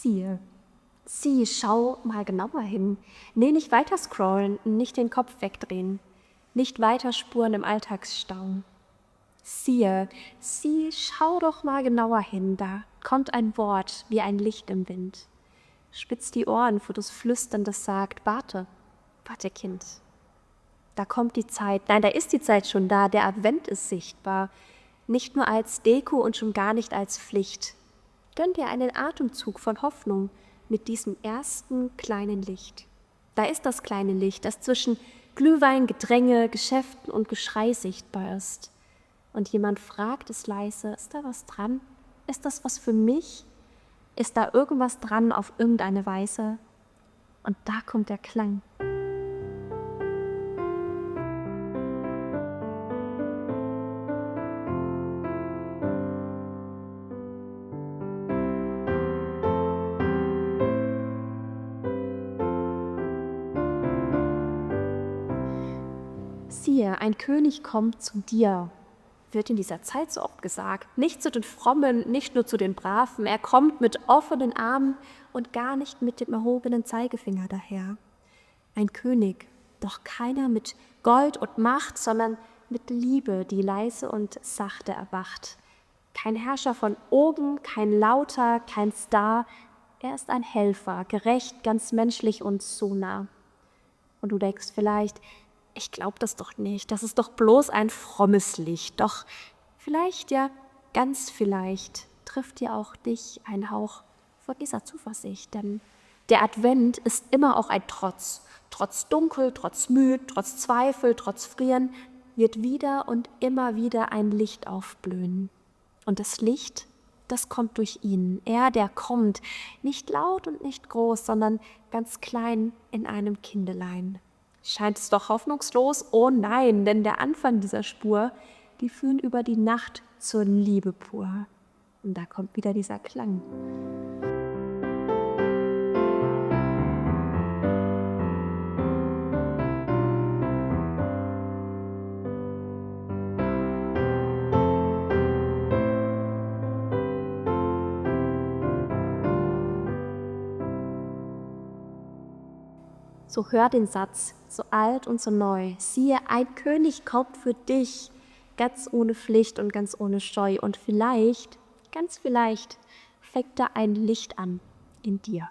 Siehe, sieh, schau mal genauer hin. Nee, nicht weiter scrollen, nicht den Kopf wegdrehen, nicht weiter spuren im Alltagsstau. Siehe, sieh, schau doch mal genauer hin, da kommt ein Wort wie ein Licht im Wind. Spitz die Ohren für das Flüstern, das sagt, warte, warte, Kind. Da kommt die Zeit, nein, da ist die Zeit schon da, der Advent ist sichtbar, nicht nur als Deko und schon gar nicht als Pflicht. Gönn dir einen Atemzug von Hoffnung mit diesem ersten kleinen Licht. Da ist das kleine Licht, das zwischen Glühwein, Gedränge, Geschäften und Geschrei sichtbar ist. Und jemand fragt es leise, ist da was dran? Ist das was für mich? Ist da irgendwas dran auf irgendeine Weise? Und da kommt der Klang. Siehe, ein König kommt zu dir, wird in dieser Zeit so oft gesagt. Nicht zu den Frommen, nicht nur zu den Braven. Er kommt mit offenen Armen und gar nicht mit dem erhobenen Zeigefinger daher. Ein König, doch keiner mit Gold und Macht, sondern mit Liebe, die leise und sachte erwacht. Kein Herrscher von oben, kein Lauter, kein Star. Er ist ein Helfer, gerecht, ganz menschlich und so nah. Und du denkst vielleicht, ich glaube das doch nicht, das ist doch bloß ein frommes Licht. Doch vielleicht, ja, ganz vielleicht, trifft dir auch dich ein Hauch von dieser Zuversicht. Denn der Advent ist immer auch ein Trotz. Trotz Dunkel, trotz Müd, trotz Zweifel, trotz Frieren wird wieder und immer wieder ein Licht aufblühen. Und das Licht, das kommt durch ihn. Er, der kommt, nicht laut und nicht groß, sondern ganz klein in einem Kindelein. Scheint es doch hoffnungslos? Oh nein, denn der Anfang dieser Spur, die führen über die Nacht zur Liebe pur. Und da kommt wieder dieser Klang. So hör den Satz, so alt und so neu. Siehe, ein König kommt für dich, ganz ohne Pflicht und ganz ohne Scheu. Und vielleicht, ganz vielleicht, fängt da ein Licht an in dir.